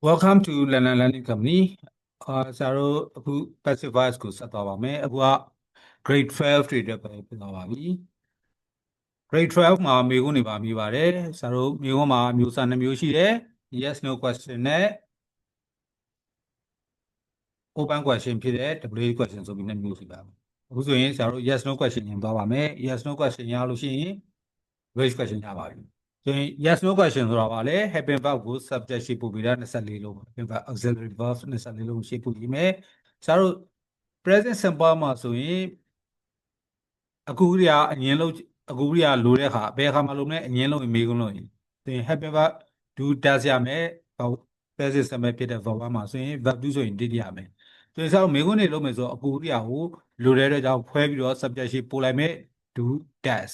Welcome to Lana Learning Company. Saroအခု passive voice ကိုဆက်သွားပါမယ်။အခုက grade 12 trader ပဲပြန်သွားပါပြီ။ grade 12မှာမေးခွန်းတွေပါမိပါတယ်။ဆရာတို့မေးခွန်းမှာမျိုးစာ2မျိုးရှိတယ်။ yes no question နဲ့ open question ဖြစ်တဲ့ WH question ဆိုပြီး2မျိုးရှိပါတယ်။အခုဆိုရင်ဆရာတို့ yes no question ရင်သွားပါမယ်။ yes no question ရလို့ရှိရင် WH question ရပါပြီ။ဆိုရင် yes no question ဆိုတာပါလေ happen verb ကို subject ရှိပို့ပြီးတာ24လုံး happen verb auxiliary verb 24လုံးရှိပို့ပြီးမယ်ဆရာတို့ present simple မှာဆိုရင်အခုရိယာအငင်းလို့အခုရိယာလိုတဲ့အခါဘယ်အခါမှာလုံးလဲအငင်းလို့မေးခွန်းလို့ဆိုရင် happen verb do does ရမယ် present simple ဖြစ်တဲ့ verb မှာဆိုရင် verb do ဆိုရင် did ရမယ်ဆိုရင်ဆရာတို့မေးခွန်းတွေလုပ်မယ်ဆိုတော့အခုရိယာကိုလိုတဲ့အတွက်ကြောင့်ခွဲပြီးတော့ subject ရှိပို့လိုက်မယ် do does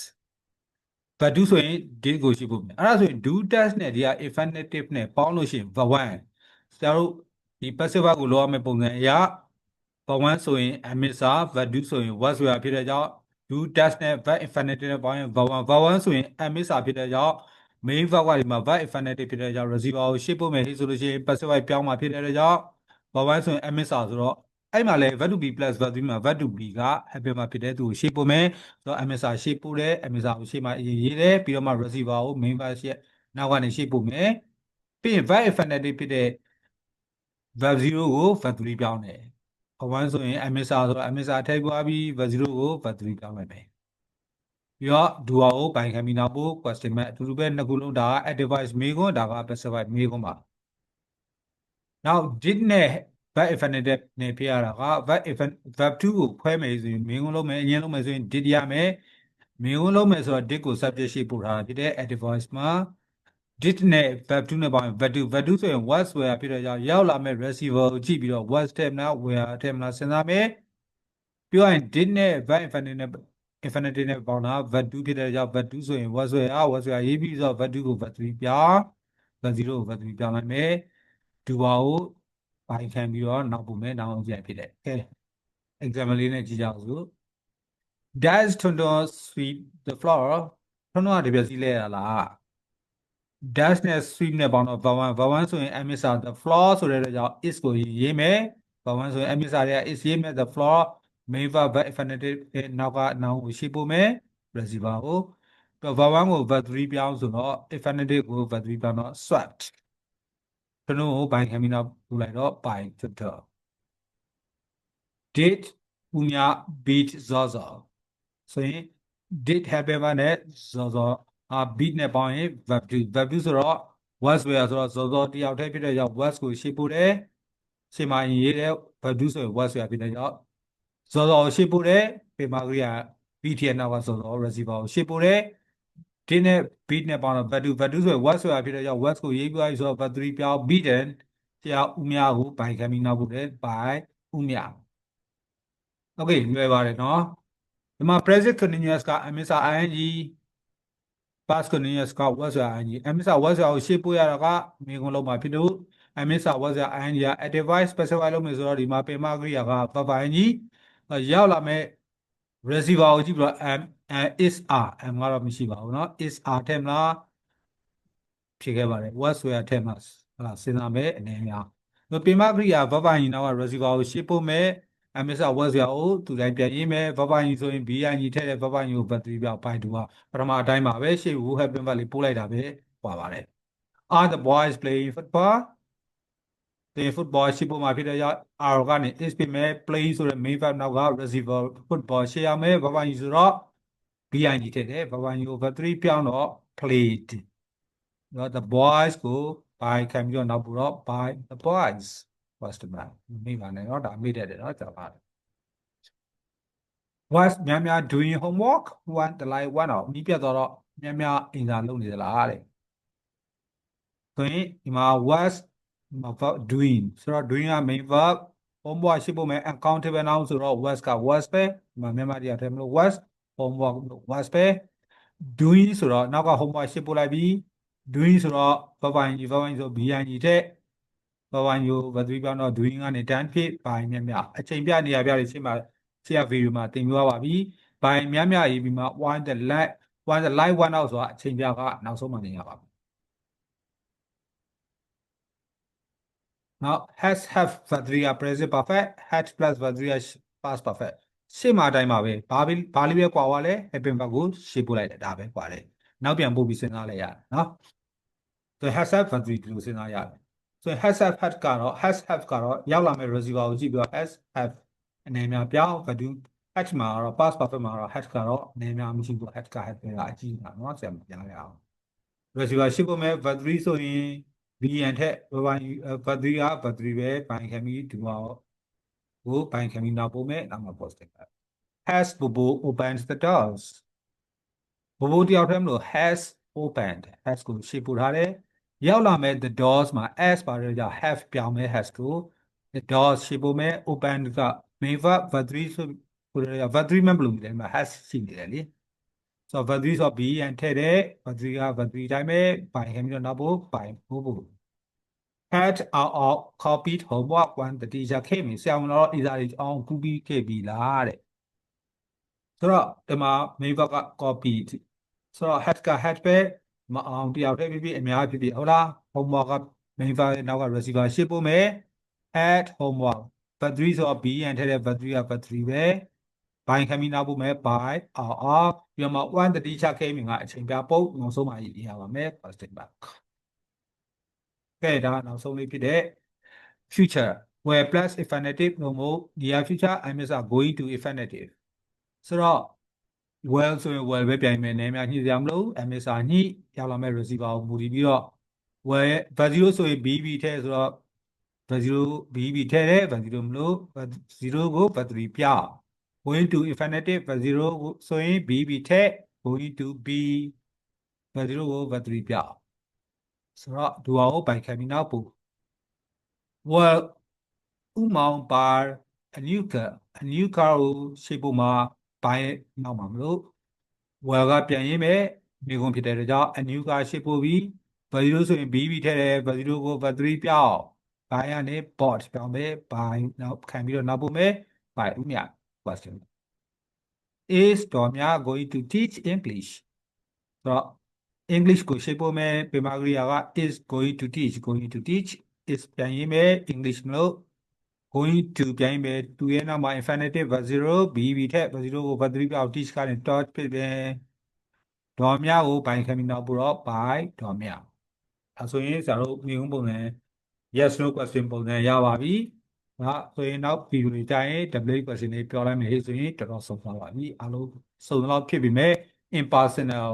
but do ဆိုရင် did ကိုရှိဖို့မယ်အဲ့ဒါဆိုရင် do does နဲ့ဒီက infinitive နဲ့ပေါင်းလို့ရှိရင် verb 1ဆရာတို့ဒီ passive verb ကိုလိုရမယ့်ပုံစံအရာ verb 1ဆိုရင် amisa verb 2ဆိုရင် was ဆိုတာဖြစ်တဲ့ကြောင့် do does နဲ့ verb infinitive နဲ့ပေါင်းရင် verb 1ဆိုရင် amisa ဖြစ်တဲ့ကြောင့် main verb ကဒီမှာ verb infinitive ဖြစ်တဲ့ကြောင့် receiver ကိုရှေ့ပို့မယ်ဟိဆိုလို့ရှိရင် passive verb ပြောင်းမှာဖြစ်တဲ့ကြောင့် verb 1ဆိုရင် amisa ဆိုတော့အဲ့မှာလဲ verb to be plus verb 3မှာ verb to be က happen မှာဖြစ်တဲ့သူကိုရှေ့ပို့မယ်ဆိုတော့ amisa ရှေ့ပို့တယ် amisa ကိုရှေ့မှာရေးတယ်ပြီးတော့မှ receiver ကို main verb ရှေ့နောက်ကနေရှေ့ပို့မယ်ပြီးရင် verb infinitive ဖြစ်တဲ့ verb 0ကို verb 3ပြောင်းတယ်verb 1ဆိုရင် amisa ဆိုတော့ amisa ထည့်သွားပြီး verb 0ကို verb 3ပြောင်းလိုက်မယ်ပြီးတော့ dual ကိုပိုင်ခံပြီးနောက်ပို့ question mark အတူတူပဲနှစ်ခုလုံးဒါက active voice မေးခွန်းဒါက passive voice မေးခွန်းပါနောက် did နဲ့ verb infinitive နဲ့ပြရတာက verb 2ကိုခွဲမယ်ဆိုရင်မေးခွန်းလုံးမယ်အငင်းလုံးမယ်ဆိုရင် did ရမယ်မေးခွန်းလုံးမယ်ဆိုတော့ did ကို subject ရှိပို့ထားတာဖြစ်တဲ့ active voice မှာ did နဲ့ verb 2နဲ့ပေါင်းရင် verb 2ဆိုရင် was ဆိုတာဖြစ်တဲ့ကြောင့်ရောက်လာမဲ့ receiver ကိုကြည့်ပြီးတော့ was ထည့်မလား were ထည့်မလားစဉ်းစားမယ်ပြောရင် did နဲ့ verb infinitive နဲ့ပေါင်းတာ verb 2ဖြစ်တဲ့ကြောင့် verb 2ဆိုရင် was ဆိုတာရေးပြီးဆိုတော့ verb 2ကို verb 3ပြောင်း verb 0ကို verb 3ပြောင်းလိုက်မယ် do ကိုပိုင်ခံပြီးတော့နောက်ပို့မယ်နောက်အောင်ပြန်ဖြစ်တယ်ကဲ example လေးနဲ့ကြည့်ကြအောင်စို့ does Tondo sweep the floor ထွန်းတော့တပြက်စီးလဲရလား dash နဲ့ sweep နဲ့ပေါင်းတော့ verb 1ဆိုရင် amisa the floor ဆိုတဲ့ကြောင့် is ကိုရေးမယ် verb 1ဆိုရင် amisa တွေက is ရေးမယ် the floor main verb infinitive နောက်ကnoun ကိုရှေ့ပို့မယ် receiver ကိုတော့ verb 1ကို verb 3ပြောင်းဆိုတော့ infinitive ကို verb 3ပြောင်းတော့ swept ကျွန်တော်ကိုပိုင်ခံပြီးနောက်ပို့လိုက်တော့ပိုင်ဖြစ်တော့ did Unya beat Zozo ဆိုရင် did happen နဲ့ Zozo beat နဲ့ပေါင်းရင် verb 2ဆိုတော့ was where ဆိုတော့ Zozo တယောက်တည်းဖြစ်တဲ့ကြောင့် was ကိုရှေ့ပို့တယ်ရှေ့မှာရေးတဲ့ verb 2ဆိုရင် was where ဖြစ်တဲ့ကြောင့် Zozo ကိုရှေ့ပို့တယ်ပေမာကရိယာ beat ရဲ့နောက်က Zozo receiver ကိုရှေ့ပို့တယ် did နဲ့ beat နဲ့ပေါင်းတော့ verb 2ဆိုရင် was where ဖြစ်တဲ့ကြောင့် was ကိုရေးပြီးသွားပြီဆိုတော့ verb 3ပြောင်း beaten ဆရာဦးမြကိုပိုင်ခံပြီးနောက်ပို့တယ် by ဦးမြโอเคလွယ်ပါတယ်နော်ဒီမှာ present continuous က amisa ing past continuous က was ing amisa was ကိုရှေ့ပို့ရတာကမေးခွန်းလုံးမှာဖြစ်လို့ amisa was ing က active voice specify လုပ်မယ်ဆိုတော့ဒီမှာပင်မကရိယာက verb ing ရောက်လာမဲ့ receiver ကိုကြည့်ပြီးတော့ is are am ကတော့မရှိပါဘူးเนาะ is are ထည့်မလားဖြေခဲ့ပါတယ် was ထည့်မလားစဉ်းစားမယ်အနေများပင်မကရိယာ verb ing နောက်က receiver ကိုရှေ့ပို့မယ်amisa was ကိုသူတိုင်းပြန်ရေးမယ် verb ing ဆိုရင် bing ထည့်တဲ့ verb ing ကို verb 3ပြောင်း by 2ကပထမအတိုင်းပါပဲရှေ့ကို happen verb လေးပို့လိုက်တာပဲပါပါတယ် are the boys playing football ဒီ football ရှေ့ပို့မှာဖြစ်တဲ့ကြောင့် are ကနေ is ပြင်မယ် playing ဆိုတဲ့ main verb နောက်က receiver football ရှေ့ရမယ် verb ing ဆိုတော့ bing ထည့်တယ် verb ing ကို verb 3ပြောင်းတော့ played တော့ the boys ကို by ခံပြီးတော့နောက်ပို့တော့ by the boys first man မိပါနဲ့เนาะဒါမိတတ်တယ်เนาะကြာပါ was များများ doing homework one တလိုက် one တော့မိပြတ်တော့များများအင်စာလုပ်နေသလားတဲ့ဆိုရင်ဒီမှာ was verb doing ဆိုတော့ doing က main verb homework ရှိဖို့မယ် uncountable noun ဆိုတော့ was က was ပဲဒီမှာမြန်မာတရားထဲမလို့ was homework was ပဲ doing ဆိုတော့နောက်က homework ရှိပို့လိုက်ပြီး doing ဆိုတော့ verb ing ဆို bing ထက် verb ing ကို verb 3ပြောင်းတော့ doing ကနေ done ဖြစ် by များများအချိန်ပြနေရပြတွေရှင်းပါဆရာဗီဒီယိုမှာသင်ပြောပါပြီ by များများရေးပြီးမှ one the light one out ဆိုတာအချိန်ပြကနောက်ဆုံးမှသင်ရပါပြီ Now has have verb 3က present perfect had plus verb 3က past perfect ရှေ့မှာအတိုင်းပါပဲဘာလေးပဲကွာသွားလဲ happen verb ကိုရှေ့ပို့လိုက်တယ်ဒါပဲကွာတယ်နောက်ပြန်ပို့ပြီးစဉ်းစားလိုက်ရတယ်နော်ဆို has have verb 3ဒီလိုစဉ်းစားရတယ်ဆို has have had ကတော့ has have ကတော့ရောက်လာမဲ့ receiver ကိုကြည့်ပြီးတော့ has have အနေများပြောင်း verb had မှာတော့ past perfect မှာတော့ had ကတော့အနေများမရှိဘူး had က had ပဲအကြည့်တာနော်ဆရာမပြောင်းရအောင် receiver ရှေ့ပို့မဲ့ verb 3ဆိုရင် BN ထက်ဘာverb 3က verb 3ပဲပိုင်ခံပြီးဒီမှာကိုပိုင်ခံပြီးနောက်ပို့မဲ့နောက်မှာ positive has Bobo opened the doors Bobo တယောက်တည်းမလို့ has opened has ကိုရှေ့ပို့ထားတယ်ရောက်လာမဲ့ the doors မှာ s ပါတယ်ကြောင့် have ပြောင်းမဲ့ has ကို the doors ရှေ့ပို့မဲ့ opened က main verb 3ဆိုverb 3မှမလို့တယ်မှာ has ရှိနေတယ်လေဆိုတော့ verb 3ဆို BN ထည့်တယ် verb 3က verb 3တိုင်းပဲပိုင်ခံပြီးတော့နောက်ပို့ပိုင်ပို့had out copied homework when the teacher came in ဆရာဝန်တော်ဣဇာတွေအောင်ကူးပြီးခဲ့ပြီလားတဲ့ဆိုတော့ဒီမှာ main verb က copy ဆိုတော့ had က had ပဲမအောင်တယောက်တည်းဖြစ်ဖြစ်အများဖြစ်ဖြစ်ဟုတ်လား homework က main verb နောက်က receiver ရှေ့ပို့မယ် had homework verb 3ဆိုတော့ BN ထည့်တဲ့ verb 3က verb 3ပဲဘိုင်ခံပြီးနောက်ပို့မယ် by out ပြီးတော့မှ when the teacher came in ကအချိန်ပြပုတ်နောက်ဆုံးမှရေးရပါမယ် positive verbကဲဒါနောက်ဆုံးလေးဖြစ်တဲ့ future where plus infinitive လို့မို့ near future I miss are going to infinitive ဆိုတော့ well ဆိုရင် well ပဲပြန်မယ်နည်းများညှိစရာမလို I miss are ညှိရောက်လာမဲ့ receiver ကိုမူတည်ပြီးတော့ well verb 0ဆိုရင် bb ထဲဆိုတော့ verb 0 bb ထဲတယ် verb 0မလို့ verb 0ကို verb 3ပြ going to infinitive verb 0ဆိုရင် bb ထဲ going to be verb 0ကို verb 3ပြဆိုတော့ဒူအောင်ကိုပိုင်ခံပြီးနောက်ပို့ well ဥမောင်ပါ a new car ကိုရှေ့ပို့မှာပိုင်နောက်မှာမလို့ well ကပြန်ရင်းမဲ့မိကုန်ဖြစ်တဲ့ကြောင့် a new car ရှေ့ပို့ပြီး verb 0ဆိုရင် bb ထဲတယ် verb 0ကို verb 3ပြောင်းပိုင်ကနေ bought ပြောင်းမယ်ပိုင်နောက်ခံပြီးတော့နောက်ပို့မယ်ပိုင်ဥမြ question is တော်များ going to teach English ဆိုတော့ English ကိုရှေ့ပို့မယ်ပြမကရိယာက is going to teach is ပြန်ရင်းမဲ့ English မလို့ going to ပြန်ရင်းမဲ့သူရဲ့နောက်မှာ infinitive verb 0 bb ထက် verb 0ကို verb 3ပြောင်း teach ကနေ taught ဖြစ်ပြန်တော်များကိုပိုင်ခံပြီးနောက်ပို့တော့ by တော်များအဲဆိုရင်ဆရာတို့မြေပုံစံ yes no question ပုံစံရပါပြီဟာဆိုရင်နောက်ဗီဒီယိုတွေတိုင်း double question တွေပြောလိုက်မယ်ဆိုရင်တော်တော်ဆုံးသွားပါပြီအားလုံးစုံတော့ဖြစ်ပြီမဲ့ impersonal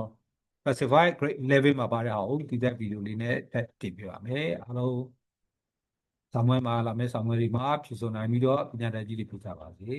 specify grade 11မှာပါတဲ့ဟာကိုဒီတဲ့ဗီဒီယိုလေးနဲ့တင်ပြပါမယ်အားလုံးဆောင်းမွေးမှာလာမယ့်ဆောင်းမွေးတွေမှာဖြည့်စုံနိုင်ပြီးတော့ပညာတတ်ကြီးတွေပြကြပါစေ